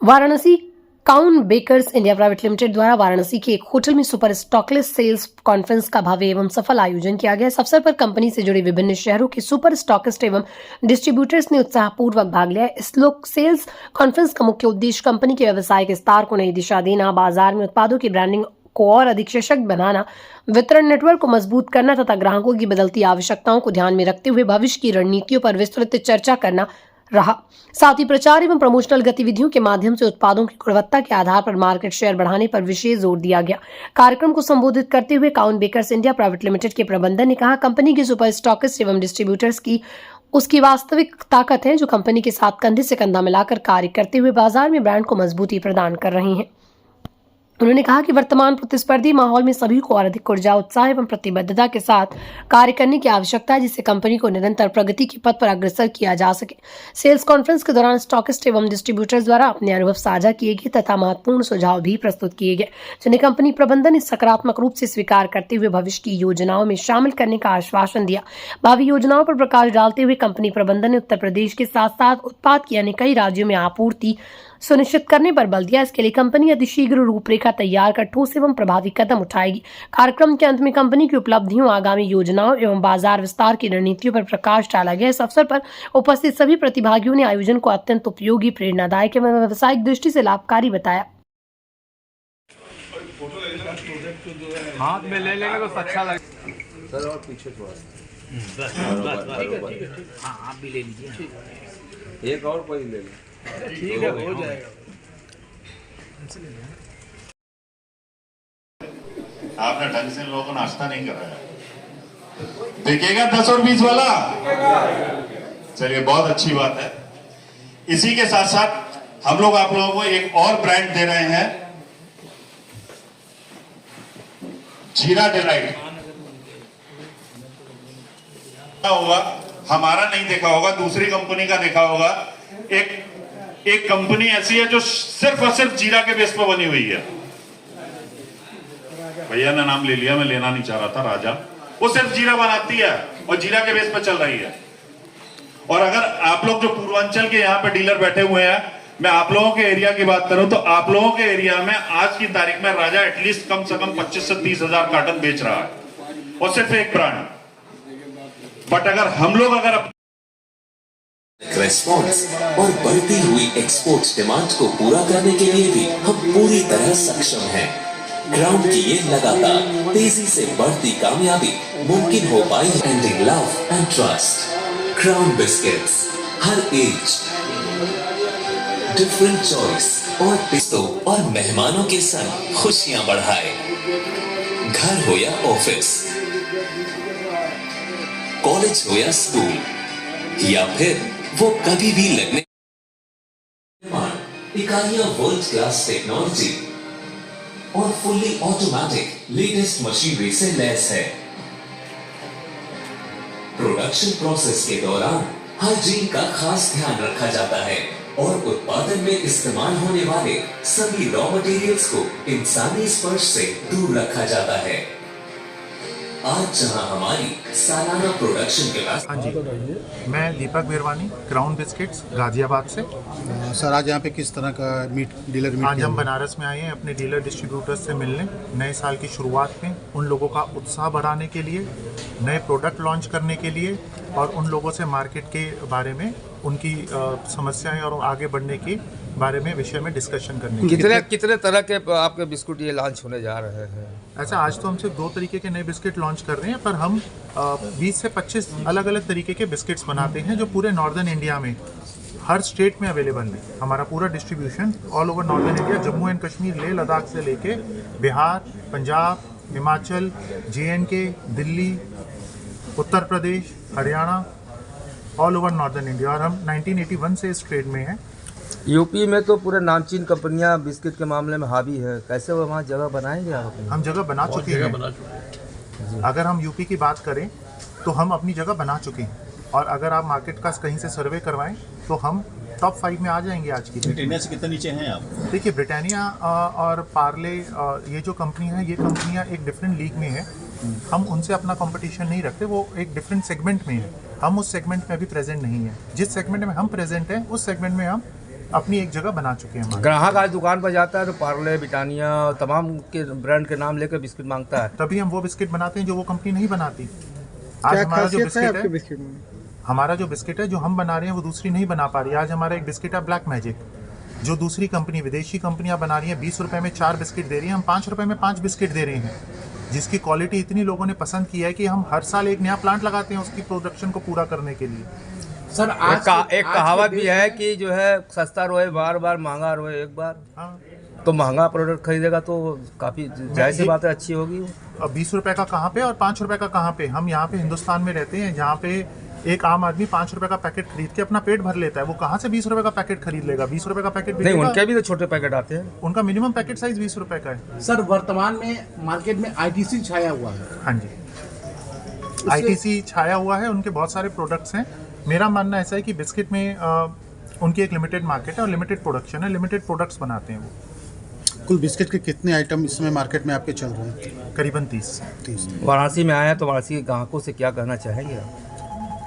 वाराणसी काउन bakers India private limited द्वारा वाराणसी के एक होटल में सुपर स्टॉकलेस सेल्स कॉन्फ्रेंस का भव्य एवं सफल आयोजन किया गया। इस अवसर पर कंपनी से जुड़े विभिन्न शहरों के सुपर स्टॉकिस्ट एवं डिस्ट्रीब्यूटर्स ने उत्साहपूर्वक भाग लिया। इस लोक सेल्स कॉन्फ्रेंस का मुख्य उद्देश्य कंपनी के व्यावसायिक विस्तार को नई दिशा देना, बाजार में उत्पादों की ब्रांडिंग को और अधिक सशक्त बनाना, वितरण नेटवर्क को मजबूत करना तथा ग्राहकों की बदलती आवश्यकताओं को ध्यान में रखते हुए भविष्य की रणनीतियों पर विस्तृत चर्चा करना रहा। साथ ही प्रचार एवं प्रमोशनल गतिविधियों के माध्यम से उत्पादों की गुणवत्ता के आधार पर मार्केट शेयर बढ़ाने पर विशेष जोर दिया गया। कार्यक्रम को संबोधित करते हुए काउन बेकर्स इंडिया प्राइवेट लिमिटेड के प्रबंधन ने कहा, कंपनी के सुपर स्टॉकिस्ट एवं डिस्ट्रीब्यूटर्स की उसकी वास्तविक ताकत है, जो कंपनी के साथ कंधे से कंधा मिलाकर कार्य करते हुए बाजार में ब्रांड को मजबूती प्रदान कर रही हैं। उन्होंने कहा कि वर्तमान प्रतिस्पर्धी माहौल में सभी को और अधिक ऊर्जा, उत्साह एवं प्रतिबद्धता के साथ कार्य करने की आवश्यकता है, जिससे कंपनी को निरंतर प्रगति के पथ पर अग्रसर किया जा सके। सेल्स कॉन्फ्रेंस के दौरान स्टॉकिस्ट एवं डिस्ट्रीब्यूटर्स द्वारा अपने अनुभव साझा किए गए तथा महत्वपूर्ण सुझाव भी प्रस्तुत किए गए, जिन्हें कंपनी प्रबंधन ने सकारात्मक रूप से स्वीकार करते हुए भविष्य की योजनाओं में शामिल करने का आश्वासन दिया। भावी योजनाओं पर प्रकाश डालते हुए कंपनी प्रबंधन ने उत्तर प्रदेश के साथ साथ उत्पाद की अन्य कई राज्यों में आपूर्ति सुनिश्चित करने पर बल दिया। इसके लिए कंपनी अतिशीघ्र रूपरेखा तैयार कर ठोस एवं प्रभावी कदम उठाएगी। कार्यक्रम के अंत में कंपनी की उपलब्धियों, आगामी योजनाओं एवं बाजार विस्तार की रणनीतियों पर प्रकाश डाला गया। इस अवसर पर उपस्थित सभी प्रतिभागियों ने आयोजन को अत्यंत उपयोगी, प्रेरणादायक एवं व्यावसायिक दृष्टि से लाभकारी बताया। हाथ में ले लेंगे तो अच्छा लगेगा सर, और पीछे थोड़ा हाँ, आप भी ले लीजिए, एक और कोई ले ले। ठीक है, हो जाएगा। आपने ढंग से लोगों को नाश्ता नहीं कराया। देखिएगा 10 और 20 वाला, चलिए बहुत अच्छी बात है। इसी के साथ साथ हम लोग आप लोगों को एक और ब्रांड दे रहे हैं, जीरा डिलाइट। होगा हमारा नहीं देखा होगा, दूसरी कंपनी का देखा होगा। एक कंपनी ऐसी है जो सिर्फ और सिर्फ जीरा के बेस पर बनी हुई है। भैया ने नाम ले लिया, मैं लेना नहीं चाह रहा था, राजा। वो सिर्फ जीरा बनाती है और जीरा के बेस पर चल रही है। और अगर आप लोग जो पूर्वांचल के यहाँ पे डीलर बैठे हुए हैं, मैं आप लोगों के एरिया की बात करूं तो आप लोगों के एरिया में आज की तारीख में राजा एटलीस्ट कम से कम 25 से 30 हजार कार्टन बेच रहा है, और सिर्फ एक ब्रांड। बट अगर हम लोग रेस्पॉन्स और बढ़ती हुई एक्सपोर्ट्स डिमांड को पूरा करने के लिए भी हम पूरी तरह सक्षम हैं। क्राउन की ये लगातार तेजी से बढ़ती कामयाबी मुमकिन हो पाई ending love and trust. Crown biscuits, हर एज, डिफरेंट चॉइस और पिस्तों और मेहमानों के संग खुशियां बढ़ाए। घर हो या ऑफिस, कॉलेज हो या स्कूल, या फिर वो कभी भी लगने इकाइयां वर्ल्ड क्लास टेक्नोलॉजी और फुल्ली ऑटोमेटिक लेटेस्ट मशीनरी से लैस है। प्रोडक्शन प्रोसेस के दौरान हाइजीन का खास ध्यान रखा जाता है और उत्पादन में इस्तेमाल होने वाले सभी रॉ मटेरियल्स को इंसानी स्पर्श से दूर रखा जाता है। आज जहां हमारी सालाना प्रोडक्शन के पास। हाँ जी, मैं दीपक बिरवानी, क्राउन बिस्किट्स गाजियाबाद से। सर, आज यहाँ पे किस तरह का डीलर मीट? आज हम बनारस में आए हैं अपने डीलर डिस्ट्रीब्यूटर्स से मिलने, नए साल की शुरुआत में उन लोगों का उत्साह बढ़ाने के लिए, नए प्रोडक्ट लॉन्च करने के लिए और उन लोगों से मार्केट के बारे में, उनकी समस्याएं और आगे बढ़ने के बारे में विषय में डिस्कशन करने के लिए। कितने तरह के आपके बिस्कुट ये लॉन्च होने जा रहे हैं? ऐसा आज तो हम सिर्फ 2 तरीके के नए बिस्किट लॉन्च कर रहे हैं, पर हम 20 से 25 अलग अलग तरीके के बिस्किट्स बनाते हैं जो पूरे नॉर्दर्न इंडिया में हर स्टेट में अवेलेबल है। हमारा पूरा distribution all over northern India, Jammu and Kashmir, Leh Ladakh से लेके Bihar, Punjab, Himachal, JNK, Delhi, Uttar Pradesh, Haryana, all over northern India. और हम 1981 से इस ट्रेड में हैं। यूपी में तो पूरे नामचीन कंपनियां बिस्किट के मामले में हावी है, कैसे वो वहाँ जगह बनाएंगे आप? हम जगह बना चुके हैं। अगर हम यूपी की बात करें तो हम अपनी जगह बना चुके हैं, और अगर आप मार्केट का कहीं से सर्वे करवाएं तो हम टॉप 5 में आ जाएंगे आज की। ब्रिटानिया से कितने नीचे हैं आप? देखिए, ब्रिटानिया और पार्ले, ये जो कंपनी है, ये कंपनियां एक डिफरेंट लीग में है। हम उनसे अपना कंपटीशन नहीं रखते, वो एक डिफरेंट सेगमेंट में है। हम उस सेगमेंट में अभी प्रेजेंट नहीं है। जिस सेगमेंट में हम प्रेजेंट हैं उस सेगमेंट में हम अपनी एक जगह बना चुके हैं हमारे। ग्राहक आज दुकान पर जाता है तो पार्ले, ब्रिटानिया तमाम के ब्रांड के नाम लेकर बिस्किट मांगता है। तभी हम वो बिस्किट बनाते हैं जो वो कंपनी नहीं बनाती। आज हमारा जो बिस्किट है, हमारा जो बिस्किट है जो हम बना रहे हैं वो दूसरी नहीं बना पा रही। आज हमारा एक बिस्किट है ब्लैक मैजिक, जो दूसरी कंपनी, विदेशी कंपनियां बना रही हैं 20 रुपए में 4 बिस्किट दे रही हैं, हम 5 रुपए में 5 बिस्किट दे रहे हैं, जिसकी क्वालिटी इतनी लोगों ने पसंद की है कि हम हर साल एक नया प्लांट लगाते हैं उसकी प्रोडक्शन को पूरा करने के लिए। सर एक कहावत भी है कि जो है सस्ता रोए बार बार, महंगा रोए एक बार। हाँ, तो महंगा प्रोडक्ट खरीदेगा तो काफ़ी जाहिर सी बात है अच्छी होगी। अब 20 रुपए का कहाँ पे और 5 रुपए का कहाँ पे। हम यहाँ पे हिंदुस्तान में रहते हैं जहाँ पे एक आम आदमी 5 रुपए का पैकेट खरीद के अपना पेट भर लेता है, वो कहाँ से 20 रुपए का पैकेट खरीद लेगा। 20 रुपए का पैकेट नहीं, उनके भी तो छोटे पैकेट आते हैं। उनका मिनिमम पैकेट साइज 20 रुपए का है। सर वर्तमान में मार्केट में आईटीसी छाया हुआ है। हाँ जी, आईटीसी छाया हुआ है, उनके बहुत सारे प्रोडक्ट्स हैं। मेरा मानना ऐसा है कि बिस्किट में उनकी एक लिमिटेड मार्केट है और लिमिटेड प्रोडक्शन है, लिमिटेड प्रोडक्ट्स बनाते हैं वो। कुल बिस्किट के कितने आइटम इस समय मार्केट में आपके चल रहे हैं? करीबन 30। वाराणसी में आए हैं तो वाराणसी के ग्राहकों से क्या कहना चाहेंगे आप?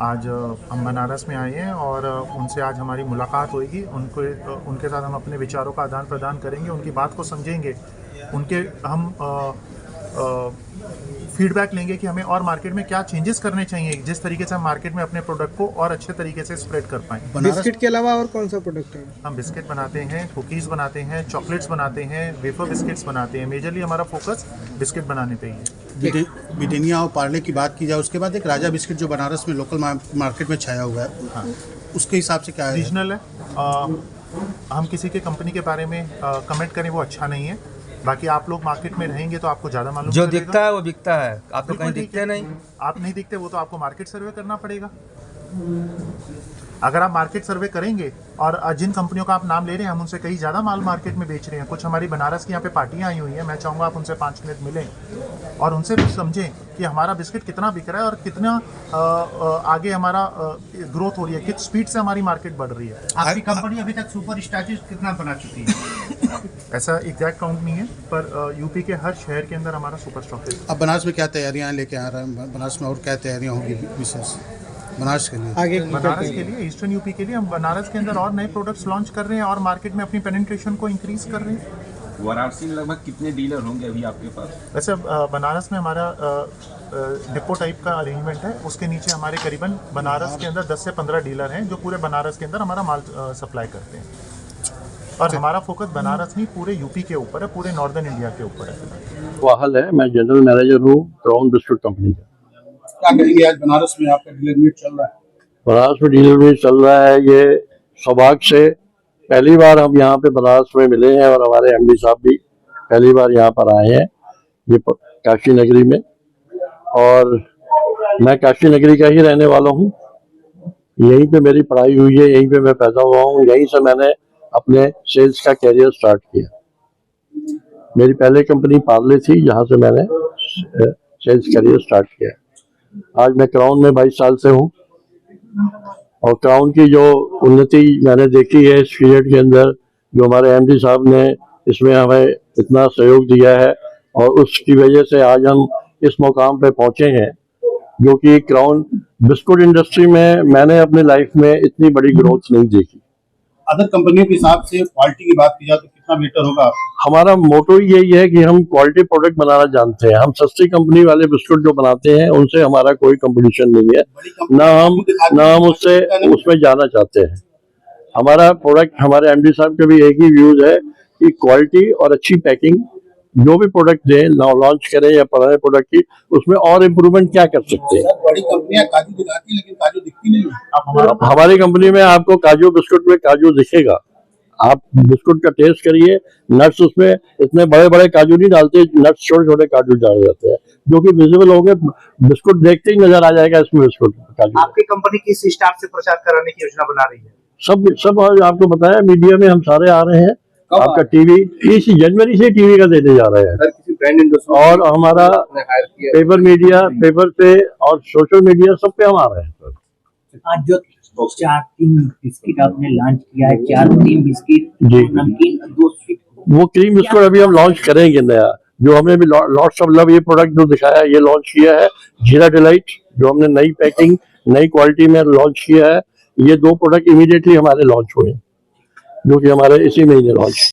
आज हम बनारस में आए हैं और उनसे आज हमारी मुलाकात होगी। उनके साथ हम अपने विचारों का आदान प्रदान करेंगे, उनकी बात को समझेंगे, उनके हम फीडबैक लेंगे कि हमें और मार्केट में क्या चेंजेस करने चाहिए, जिस तरीके से हम मार्केट में अपने प्रोडक्ट को और अच्छे तरीके से स्प्रेड कर पाएँ। बिस्किट के अलावा और कौन सा प्रोडक्ट है? हम बिस्किट बनाते हैं, कुकीज़ बनाते हैं, चॉकलेट्स बनाते हैं, वेफर बिस्किट्स बनाते हैं। मेजरली हमारा फोकस बिस्किट बनाने पे ही है। ब्रिटानिया और पार्ले की बात की जाए, उसके बाद एक राजा बिस्किट जो बनारस में लोकल मार्केट में छाया हुआ है, हाँ, उसके हिसाब से क्या है? रीजनल है। हम किसी के कंपनी के बारे में कमेंट करें वो अच्छा नहीं है। बाकी आप लोग मार्केट में रहेंगे तो आपको ज़्यादा मालूम जो चलेगा। दिखता है वो बिकता है, आप तो बिल्कुल कहीं दिखते नहीं। आप नहीं दिखते, वो तो आपको मार्केट सर्वे करना पड़ेगा। अगर आप मार्केट सर्वे करेंगे और जिन कंपनियों का आप नाम ले रहे हैं हम उनसे कहीं ज़्यादा माल मार्केट में बेच रहे हैं। कुछ हमारी बनारस की यहाँ पे पार्टियाँ आई हुई हैं, मैं चाहूँगा आप उनसे 5 मिनट मिलें और उनसे भी समझें कि हमारा बिस्किट कितना बिक रहा है और कितना आगे हमारा ग्रोथ हो रही है, किस स्पीड से हमारी मार्केट बढ़ रही है। आपकी कंपनी अभी तक सुपर स्टार्च कितना बना चुकी है? ऐसा एग्जैक्ट काउंट नहीं है, पर यूपी के हर शहर के अंदर हमारा सुपर स्टॉक है। अब बनारस में क्या तैयारियां लेके आ रहे हैं? बनारस में और क्या तैयारियां होंगी विशेष बनारस के लिए? आगे बनारस के लिए, ईस्टर्न यूपी के लिए हम बनारस के अंदर और नए प्रोडक्ट्स लॉन्च कर रहे हैं और मार्केट में अपनी पेनिट्रेशन को इंक्रीज कर रहे हैं। वाराणसी में लगभग कितने डीलर होंगे अभी आपके पास? वैसे बनारस में हमारा डिपो टाइप का अरेंजमेंट है, उसके नीचे हमारे करीबन बनारस के अंदर 10 से 15 डीलर हैं जो पूरे बनारस के अंदर हमारा माल सप्लाई करते हैं। और हमारा फोकस बनारस नहीं पूरे यूपी के ऊपर है, पूरे नॉर्दर्न इंडिया के ऊपर है। वाहल है, मैं जनरल मैनेजर हूँ क्राउन बिस्कुट कंपनी का। क्या कहेंगे, आज बनारस में आपका डीलर मीट चल रहा है? बनारस में डीलर मीट चल रहा है। ये सौभाग्य से पहली बार हम यहाँ पे बनारस में मिले हैं और हमारे एमडी साहब भी पहली बार यहाँ पर आए हैं, ये काशी नगरी में। और मैं काशी नगरी का ही रहने वाला हूँ, यहीं पे मेरी पढ़ाई हुई है, यहीं पे मैं पैदा हुआ हूँ, यहीं से मैंने अपने सेल्स का कैरियर स्टार्ट किया। मेरी पहले कंपनी पार्ले थी जहाँ से मैंने सेल्स कैरियर स्टार्ट किया। आज मैं क्राउन में 22 साल से हूँ और क्राउन की जो उन्नति मैंने देखी है इस पीरियड के अंदर, जो हमारे एमडी साहब ने इसमें हमें इतना सहयोग दिया है और उसकी वजह से आज हम इस मुकाम पे पहुंचे हैं, जो कि क्राउन बिस्कुट इंडस्ट्री में मैंने अपनी लाइफ में इतनी बड़ी ग्रोथ नहीं देखी। अदर कंपनियों के हिसाब से क्वालिटी की बात की जाए तो कितना बेटर होगा? हमारा मोटो यही है कि हम क्वालिटी प्रोडक्ट बनाना जानते हैं। हम सस्ती कंपनी वाले बिस्कुट जो बनाते हैं उनसे हमारा कोई कंपटीशन नहीं है, ना हम उसमें जाना चाहते हैं। हमारा प्रोडक्ट, हमारे एमडी साहब के भी एक ही व्यूज है कि क्वालिटी और अच्छी पैकिंग, जो भी प्रोडक्ट दें, लॉन्च करें या पुराने प्रोडक्ट की, उसमें और इम्प्रूवमेंट क्या कर सकते हैं। बड़ी कंपनियां काजू दिखाती है लेकिन काजू दिखती नहीं है। हमारी कंपनी में आपको काजू बिस्कुट में काजू दिखेगा। आप बिस्कुट का टेस्ट करिए, नट्स उसमें इतने बड़े बड़े काजू नहीं डालते, नट्स छोटे छोटे काजू डाले जाते हैं जो कि विजिबल होंगे, बिस्कुट देखते ही नजर आ जाएगा इसमें बिस्कुट काजू। आपकी कंपनी किस स्टार से प्रचार कराने की योजना बना रही है? सब आपको बताया, मीडिया में हम सारे आ रहे हैं। आपका टीवी इस जनवरी से टीवी का देने जा रहे हैं और हमारा पेपर मीडिया, पेपर पे और सोशल मीडिया सब पे हम आ रहे हैं। आज जो 4 क्रीम बिस्किट आपने लॉन्च किया है, 4 क्रीम बिस्किट, नमकीन, 2 स्वीट, वो क्रीम बिस्कुट अभी हम लॉन्च करेंगे नया, जो हमने भी लॉट्स ऑफ लव ये प्रोडक्ट जो दिखाया है, ये लॉन्च किया है। जीरा डिलाइट जो हमने नई पैकिंग, नई क्वालिटी में लॉन्च किया है, ये 2 प्रोडक्ट इमीडिएटली हमारे लॉन्च हुए। जो कि हमारे इसी महीने लॉन्च